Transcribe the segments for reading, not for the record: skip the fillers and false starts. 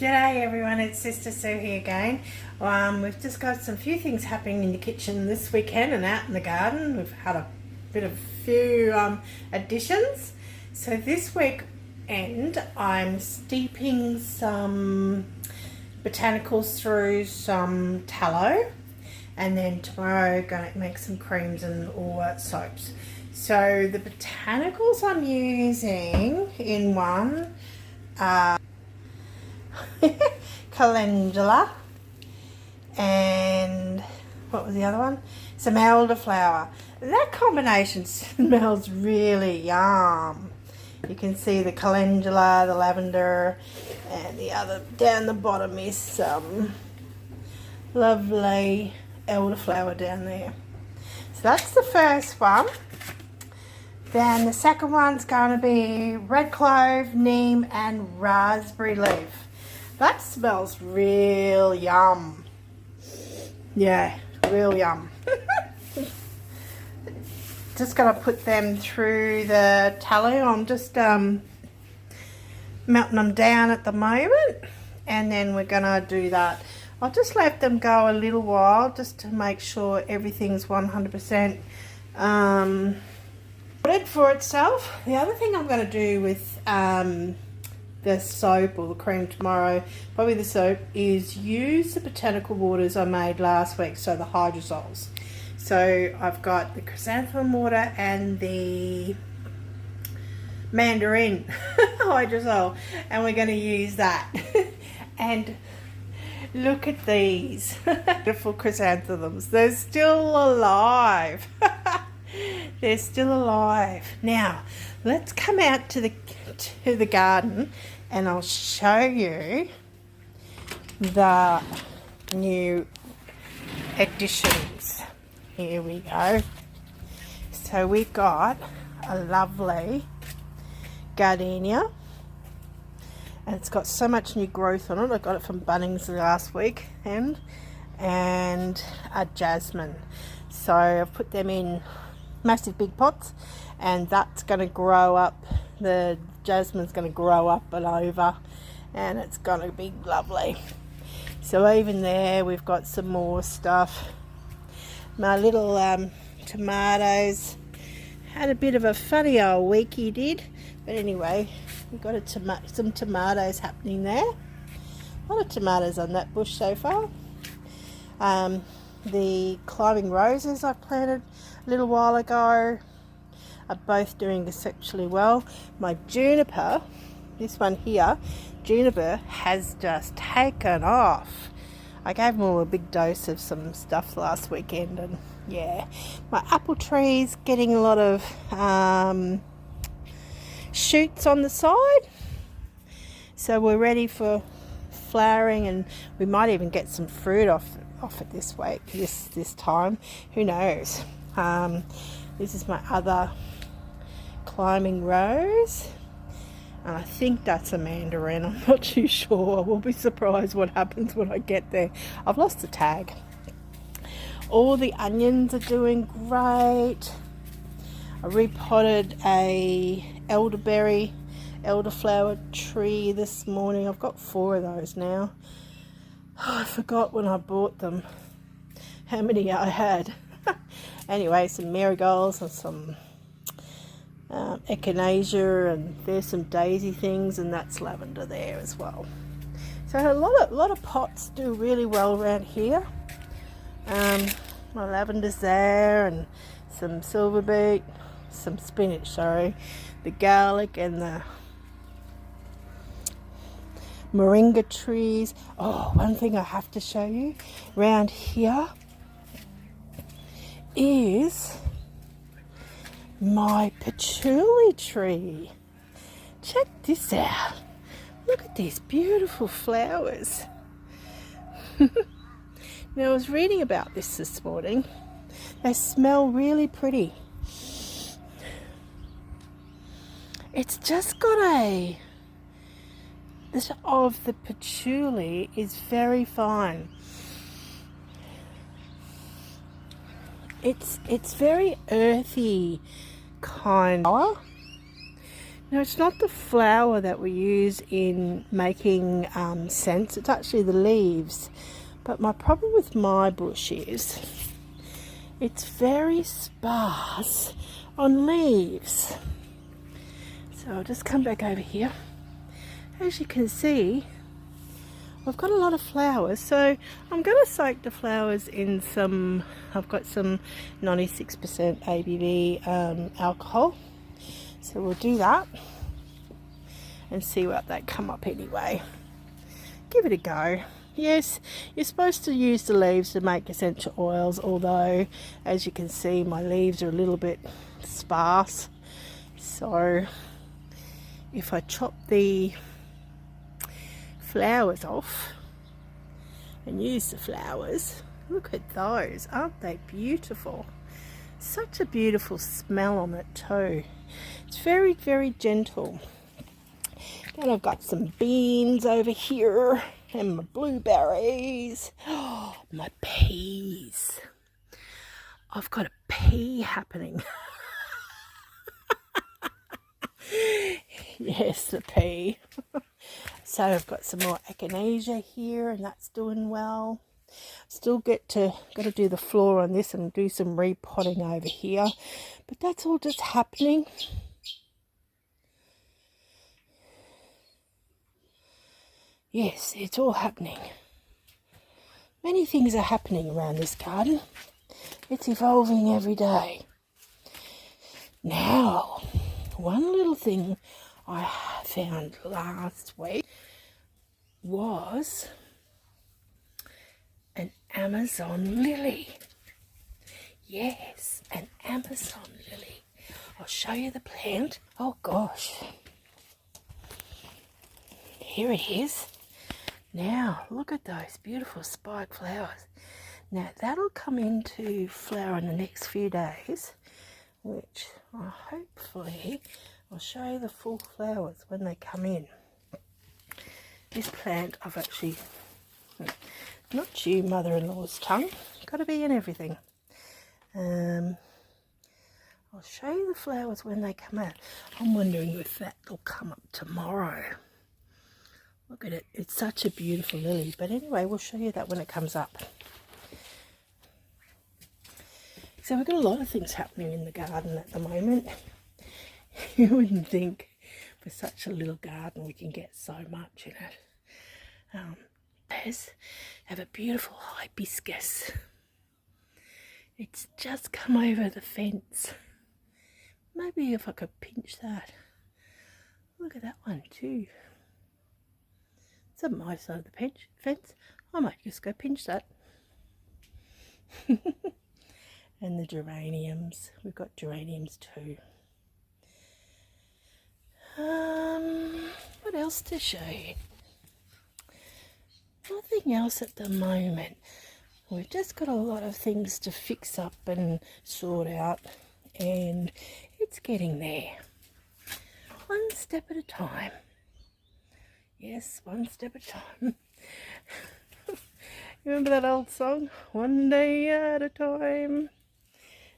G'day everyone, it's Sister Sue here again. We've just got some few things happening in the kitchen this weekend and out in the garden. We've had a few additions. So this weekend I'm steeping some botanicals through some tallow, and then tomorrow going to make some creams and all soaps. So the botanicals I'm using in one calendula, and what was the other one? Some elderflower. That combination smells really yum. You can see the calendula, the lavender, and the other down the bottom is some lovely elderflower down there. So that's the first one. Then the second one's going to be red clove, neem, and raspberry leaf. That smells real yum. Yeah, real yum. Just going to put them through the tallow. I'm just melting them down at the moment, and then we're going to do that. I'll just let them go a little while just to make sure everything's 100% for itself. The other thing I'm going to do with the soap or the cream tomorrow, probably the soap, is use the botanical waters I made last week, so the Hydrozols. So I've got the chrysanthemum water and the mandarin hydrosol, and we're going to use that. And look at these beautiful chrysanthemums. They're still alive. They're still alive. Now let's come out to the garden and I'll show you the new additions. Here we go. So we've got a lovely gardenia, and it's got so much new growth on it. I got it from Bunnings last week, and a jasmine. So I've put them in massive big pots, and that's going to grow up. The jasmine's going to grow up and over, and it's going to be lovely. So even there we've got some more stuff. My little tomatoes had a bit of a funny old week, he did, but anyway, we've got some tomatoes happening there. A lot of tomatoes on that bush so far. The climbing roses I planted a little while ago are both doing exceptionally well. My juniper, this one here, juniper, has just taken off. I gave them all a big dose of some stuff last weekend, and yeah, my apple tree's getting a lot of shoots on the side, so we're ready for flowering, and we might even get some fruit off it this week, this time, who knows. This is my other climbing rose, and I think that's a mandarin. I'm not too sure. I will be surprised what happens when I get there. I've lost the tag. All the onions are doing great. I repotted a elderflower tree this morning. I've got 4 of those now. Oh, I forgot when I bought them how many I had. Anyway, some marigolds and some echinacea, and there's some daisy things, and that's lavender there as well. So a lot of pots do really well around here. My lavender's there, and some silver beet, some spinach, sorry, the garlic and the moringa trees. Oh, one thing I have to show you around here is my patchouli tree. Check this out. Look at these beautiful flowers. Now, I was reading about this morning. They smell really pretty. It's just got this of the patchouli is very fine. It's very earthy kind of. Now, it's not the flower that we use in making scents, it's actually the leaves. But my problem with my bush is it's very sparse on leaves. So I'll just come back over here. As you can see, I've got a lot of flowers, so I'm going to soak the flowers in some, I've got some 96% ABV alcohol. So we'll do that and see what they come up anyway. Give it a go. Yes, you're supposed to use the leaves to make essential oils, although as you can see my leaves are a little bit sparse. So if I chop the flowers off and use the flowers, look at those, aren't they beautiful? Such a beautiful smell on it too. It's very, very gentle. Then I've got some beans over here and my blueberries. Oh, my peas. I've got a pea happening. Yes, the pea. So I've got some more echinacea here, and that's doing well. Still got to do the floor on this and do some repotting over here, but that's all just happening. Yes, it's all happening. Many things are happening around this garden. It's evolving every day. Now, one little thing I found last week was an Amazon lily. Yes, an Amazon lily. I'll show you the plant. Oh gosh. Here it is. Now, look at those beautiful spike flowers. Now, that'll come into flower in the next few days, which hopefully I'll show you the full flowers when they come in. This plant, I've actually, not chew mother-in-law's tongue, got to be in everything. I'll show you the flowers when they come out. I'm wondering if that'll come up tomorrow. Look at it, it's such a beautiful lily. But anyway, we'll show you that when it comes up. So we've got a lot of things happening in the garden at the moment. You wouldn't think for such a little garden we can get so much in it. Have a beautiful hibiscus. It's just come over the fence. Maybe if I could pinch that. Look at that one too. It's on my side of the fence. I might just go pinch that. And the geraniums. We've got geraniums too. What else to show you? Nothing else at the moment. We've just got a lot of things to fix up and sort out, and it's getting there. One step at a time. Yes, one step at a time. You remember that old song? One day at a time.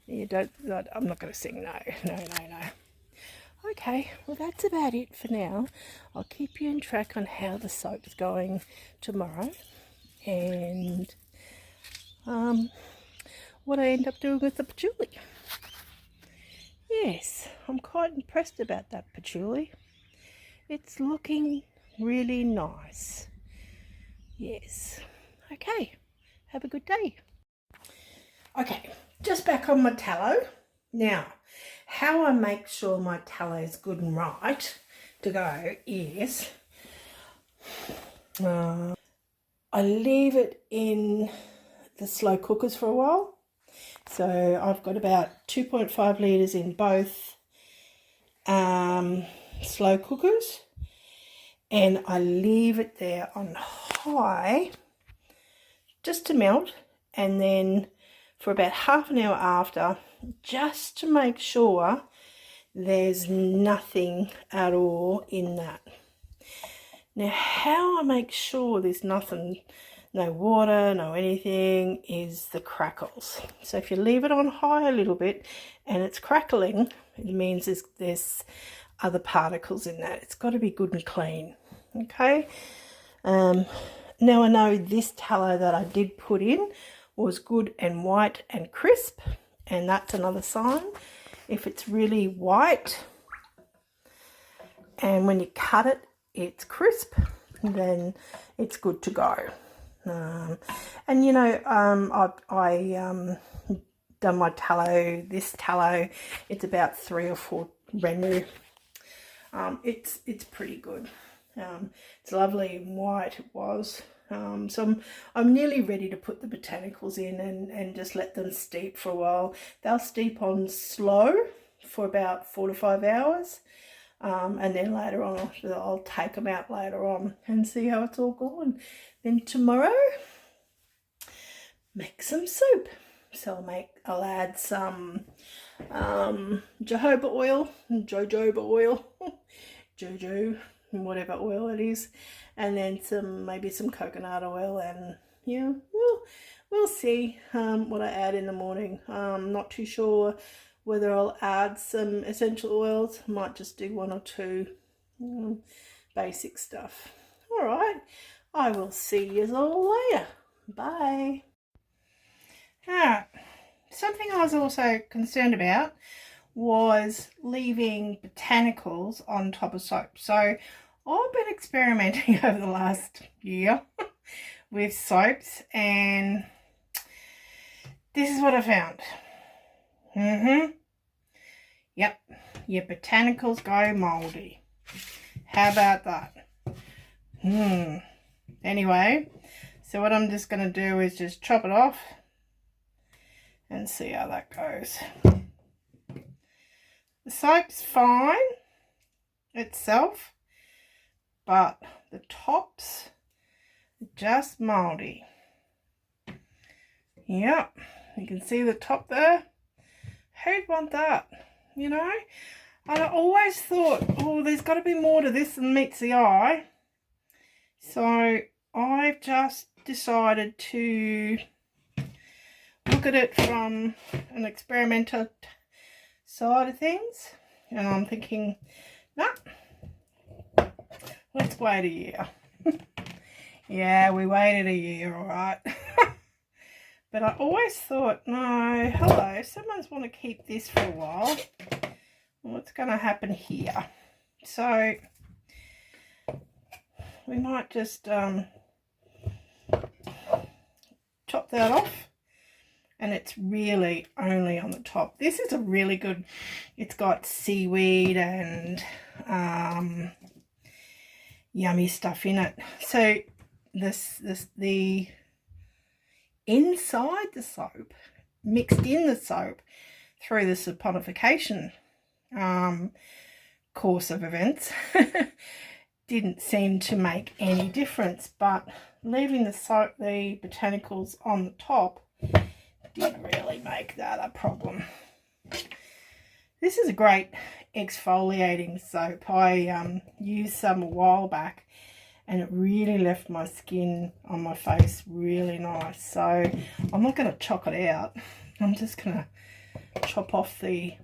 You don't, I'm not going to sing, no. Okay, well that's about it for now. I'll keep you on track on how the soap's going tomorrow, and what I end up doing with the patchouli. Yes, I'm quite impressed about that patchouli. It's looking really nice. Yes. Okay, have a good day. Okay, just back on my tallow. Now, how I make sure my tallow is good and right to go is I leave it in the slow cookers for a while. So I've got about 2.5 litres in both slow cookers, and I leave it there on high just to melt, and then for about half an hour after, just to make sure there's nothing at all in that. Now, how I make sure there's nothing, no water, no anything, is the crackles. So if you leave it on high a little bit and it's crackling, it means there's other particles in that. It's got to be good and clean. Okay. Now I know this tallow that I did put in was good and white and crisp, and that's another sign. If it's really white and when you cut it, it's crisp, then it's good to go. And you know, I done my tallow, this tallow, it's about 3 or 4 Renu. It's pretty good. It's lovely and white it was. So I'm nearly ready to put the botanicals in and just let them steep for a while. They'll steep on slow for about 4 to 5 hours. And then later on I'll take them out later on and see how it's all going. Then tomorrow, make some soup. So I'll add some jojoba oil, jojo, whatever oil it is, and then maybe some coconut oil, and yeah, we'll see what I add in the morning. I'm not too sure whether I'll add some essential oils. I might just do 1 or 2 basic stuff. All right, I will see you all later. Bye. Something I was also concerned about was leaving botanicals on top of soap. So I've been experimenting over the last year with soaps, and this is what I found. Yep, your botanicals go moldy. How about that? Anyway, so what I'm just going to do is just chop it off and see how that goes. The soap's fine itself, but the tops are just moldy. Yep, you can see the top there. Who'd want that? You know, I always thought, oh, there's got to be more to this than meets the eye. So I've just decided to look at it from an experimental side of things, and I'm thinking, nah, let's wait a year. Yeah, we waited a year, all right. But I always thought, no, hello, if someone's want to keep this for a while, what's going to happen here? So we might just chop that off. And it's really only on the top. This is a really good, it's got seaweed and yummy stuff in it. So the inside the soap, mixed in the soap through the saponification course of events, didn't seem to make any difference. But leaving the soap, the botanicals on the top, didn't really make that a problem. This is a great exfoliating soap. I used some a while back, and it really left my skin on my face really nice. So I'm not going to chuck it out. I'm just going to chop off the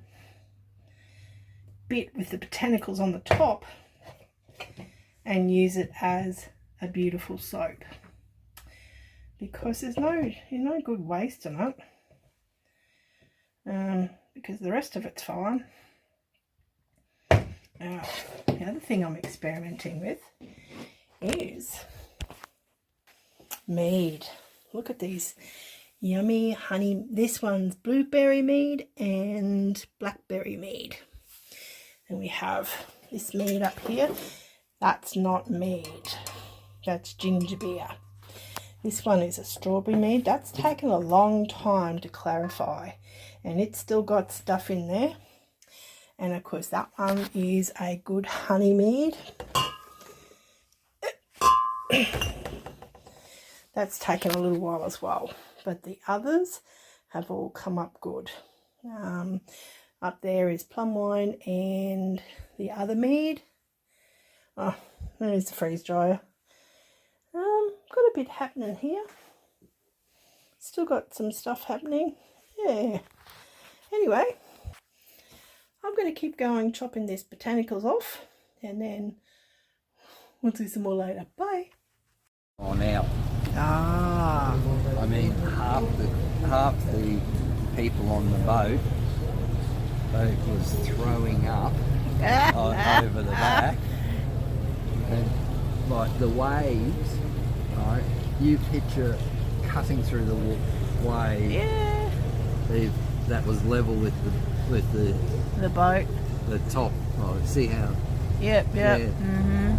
bit with the botanicals on the top and use it as a beautiful soap, because there's no good waste in it, because the rest of it's fine. The other thing I'm experimenting with is mead. Look at these yummy honey. This one's blueberry mead and blackberry mead. And we have this mead up here. That's not mead, that's ginger beer. This one is a strawberry mead. That's taken a long time to clarify, and it's still got stuff in there. And of course that one is a good honey mead. That's taken a little while as well, but the others have all come up good. Up there is plum wine and the other mead. Oh, there's the freeze dryer. Got a bit happening here. Still got some stuff happening. Yeah. Anyway, I I'm going to keep going chopping this botanicals off, and then we'll do some more later. Bye. On out. Ah. I mean, half the people on the boat was throwing up over the back, and like the waves, right? You picture cutting through the wave. Yeah. That was level with the boat. The top. Oh, see how? Yep. Yeah. Mhm.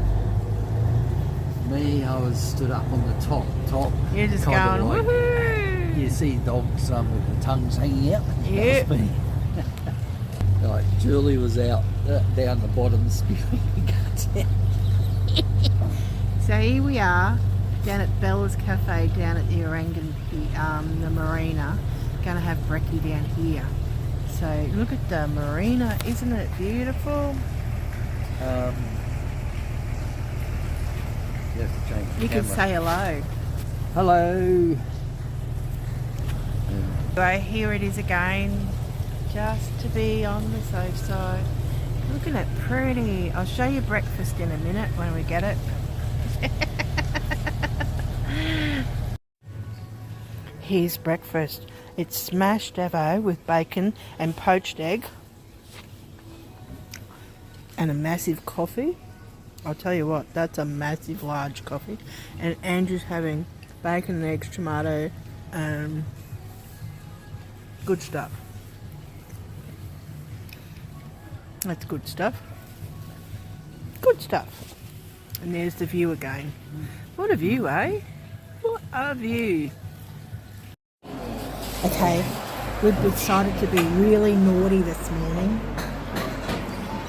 Me, I was stood up on the top. You're just kind going, of like, woohoo! You see dogs with the tongues hanging out. Yep. Like Julie was out down the bottom spewing guts out. So here we are down at Bella's Cafe down at the the marina. Gonna have brekkie down here. So look at the marina, isn't it beautiful? You have to change the You can camera. say hello. Hello. So here it is again, just to be on the safe side. Looking at pretty. I'll show you breakfast in a minute when we get it. Here's breakfast. It's smashed avo with bacon and poached egg and a massive coffee. I'll tell you what, that's a massive large coffee. And Andrew's having bacon and eggs, tomato, good stuff. That's good stuff. Good stuff. And there's the view again. What a view, eh? What a view. Okay, we've decided to be really naughty this morning.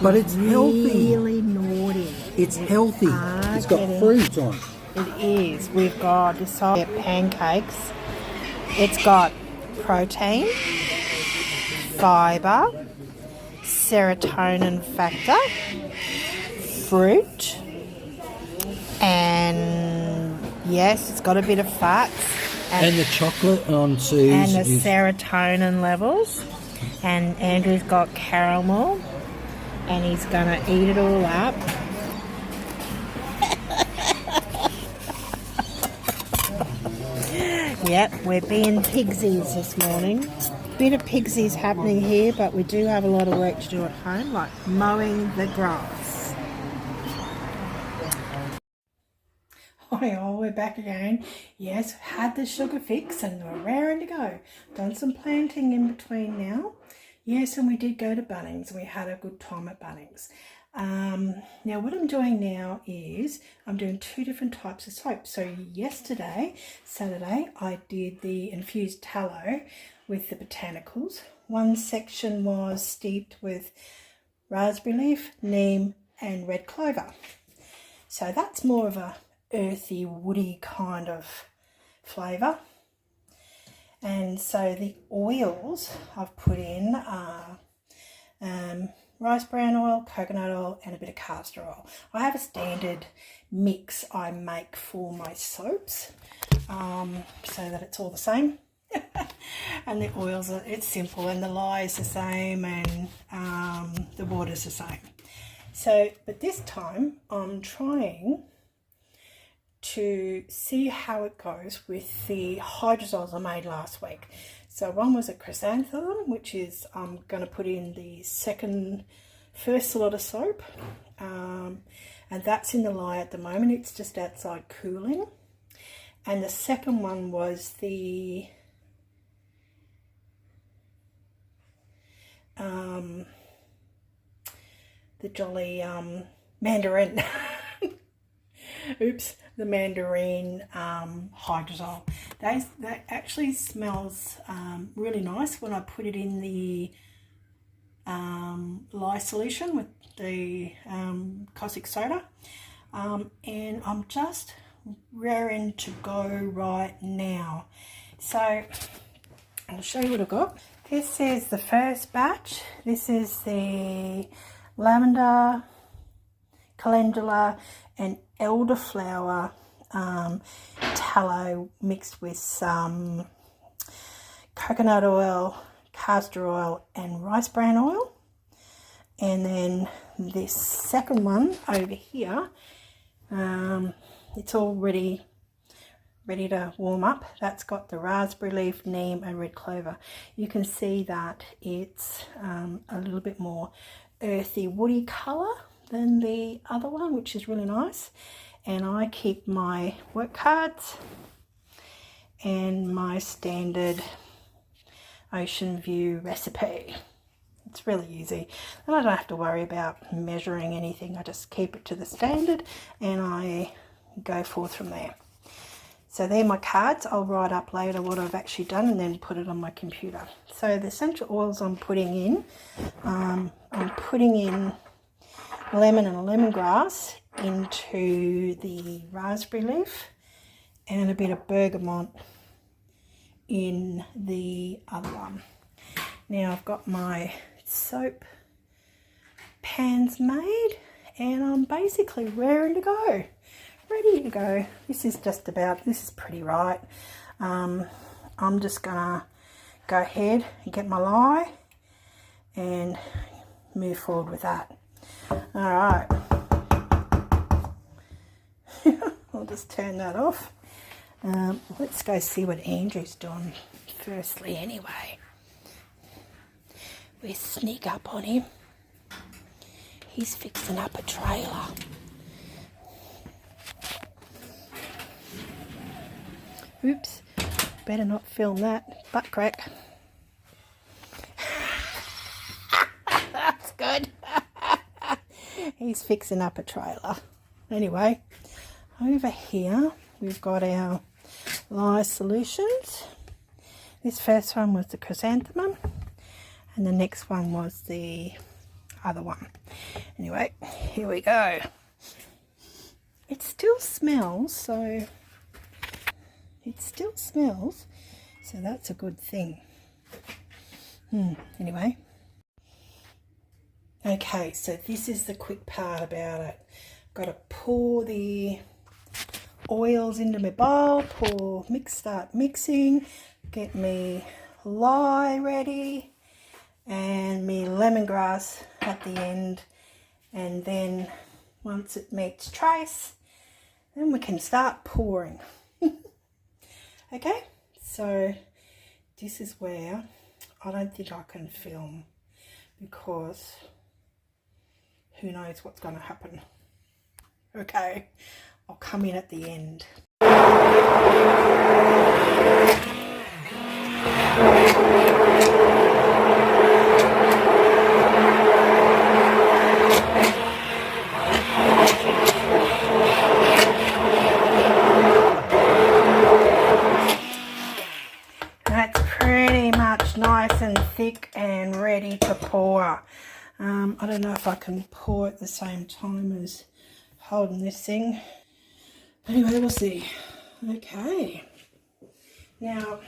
But it's healthy. Really naughty. It's healthy. It's got fruit on. It is. We've got decided pancakes. It's got protein, fibre, serotonin factor, fruit, and yes, it's got a bit of fats. And the chocolate on Sue's. And the serotonin levels. And Andrew's got caramel. And he's going to eat it all up. Yep, we're being pigsies this morning. Bit of pigsies happening here, but we do have a lot of work to do at home, like mowing the grass. Hi all, we're back again. Yes, had the sugar fix and we're raring to go. Done some planting in between now. Yes, and we did go to Bunnings. We had a good time at Bunnings. Now what I'm doing now is I'm doing two different types of soap. So yesterday, Saturday, I did the infused tallow with the botanicals. One section was steeped with raspberry leaf, neem and red clover. So that's more of a earthy, woody kind of flavour. And so the oils I've put in are rice bran oil, coconut oil and a bit of castor oil. I have a standard mix I make for my soaps so that it's all the same. And the oils, it's simple, and the lye is the same, and the water's the same. So, but this time I'm trying to see how it goes with the Hydrozols I made last week. So one was a chrysanthemum, which is I'm going to put in the first lot of soap, and that's in the lye at the moment. It's just outside cooling. And the second one was the jolly mandarin. Oops, the mandarin hydrosol. That actually smells really nice when I put it in the lye solution with the caustic soda. And I'm just raring to go right now. So I'll show you what I've got. This is the first batch. This is the lavender, calendula and elderflower tallow mixed with some coconut oil, castor oil and rice bran oil. And then this second one over here, it's all ready to warm up. That's got the raspberry leaf, neem and red clover. You can see that it's a little bit more earthy woody colour than the other one, which is really nice. And I keep my work cards and my standard ocean view recipe. It's really easy, and I don't have to worry about measuring anything. I just keep it to the standard and I go forth from there. So they're my cards. I'll write up later what I've actually done and then put it on my computer. So the essential oils I'm putting in, I'm putting in lemon and lemongrass into the raspberry leaf and a bit of bergamot in the other one. Now I've got my soap pans made and I'm basically raring to go, ready to go. This is pretty right. I'm just gonna go ahead and get my lye and move forward with that. All right. I'll just turn that off. Let's go see what Andrew's doing firstly anyway. We sneak up on him. He's fixing up a trailer. Oops, better not film that. Butt crack. That's good. He's fixing up a trailer. Anyway, over here we've got our lye solutions. This first one was the chrysanthemum and the next one was the other one. Anyway, here we go. It still smells, so that's a good thing. Anyway, okay, so this is the quick part about it. Got to pour the oils into my bowl, start mixing, get me lye ready and me lemongrass at the end, and then once it meets trace, then we can start pouring. Okay, so this is where I don't think I can film because who knows what's going to happen. Okay, I'll come in at the end. That's pretty much nice and thick and ready to pour. I don't know if I can pour at the same time as holding this thing. Anyway, we'll see. Okay. Now,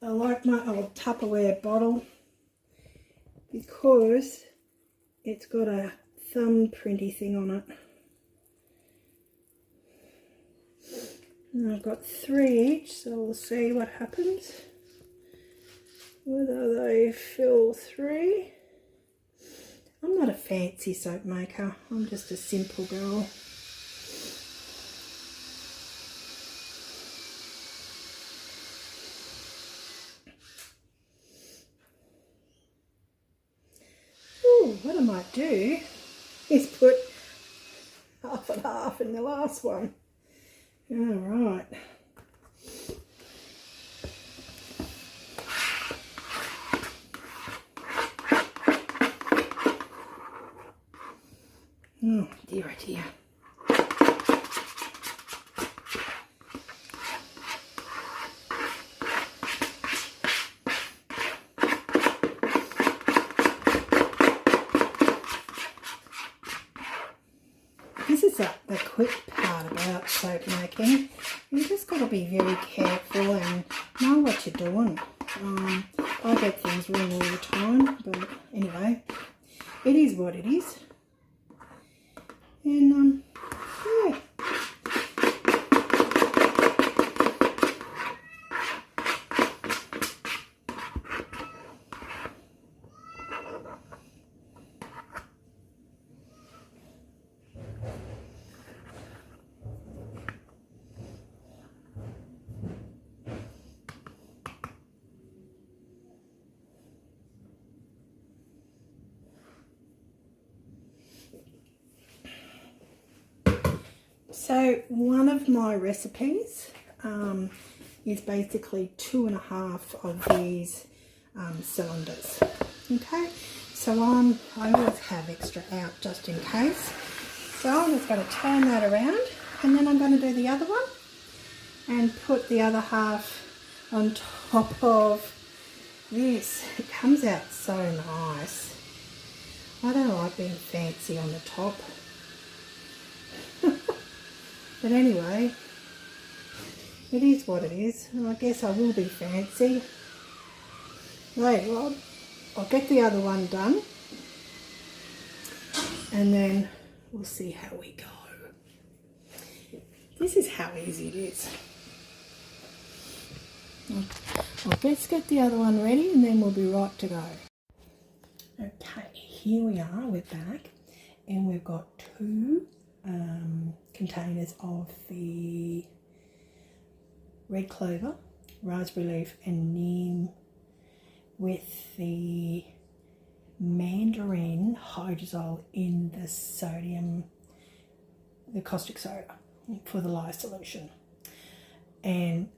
I like my old Tupperware bottle because it's got a thumbprinty thing on it. And I've got 3 each, so we'll see what happens. Whether they fill 3. I'm not a fancy soap maker, I'm just a simple girl. Ooh, what I might do is put half and half in the last one. All right. Oh dear, oh dear. This is the quick part about soap making. You just got to be very careful and know what you're doing. I get things wrong all the time, but anyway, it is what it is. And yeah. So one of my recipes is basically 2.5 of these cylinders. Okay, so I always have extra out just in case. So I'm just going to turn that around, and then I'm going to do the other one and put the other half on top of this. It comes out so nice. I don't like being fancy on the top. But anyway, it is what it is. I guess I will be fancy. Right, well, I'll get the other one done, and then we'll see how we go. This is how easy it is. Well, let's get the other one ready, and then we'll be right to go. Okay, here we are, we're back, and we've got 2 containers of the red clover, raspberry leaf and neem with the mandarin hydrozol in the sodium, the caustic soda for the lye solution, and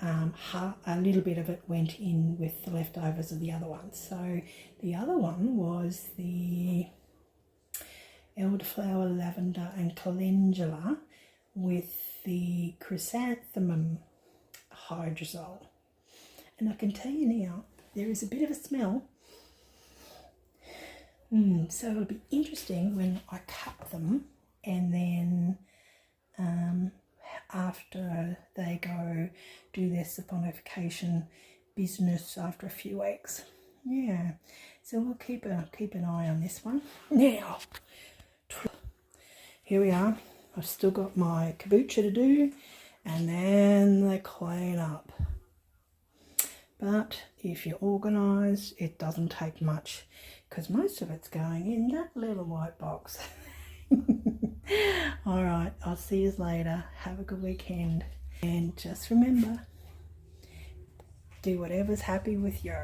a little bit of it went in with the leftovers of the other one. So the other one was the elderflower, lavender and calendula with the chrysanthemum hydrozol. And I can tell you now, there is a bit of a smell. So it'll be interesting when I cut them, and then after they go do their saponification business after a few weeks. Yeah, so we'll keep an eye on this one. Now, here we are. I've still got my kombucha to do, and then the clean up. But if you're organised, it doesn't take much, because most of it's going in that little white box. All right, I'll see you later. Have a good weekend, and just remember, do whatever's happy with you,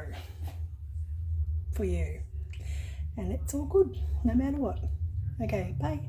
for you, and it's all good no matter what. Okay, bye.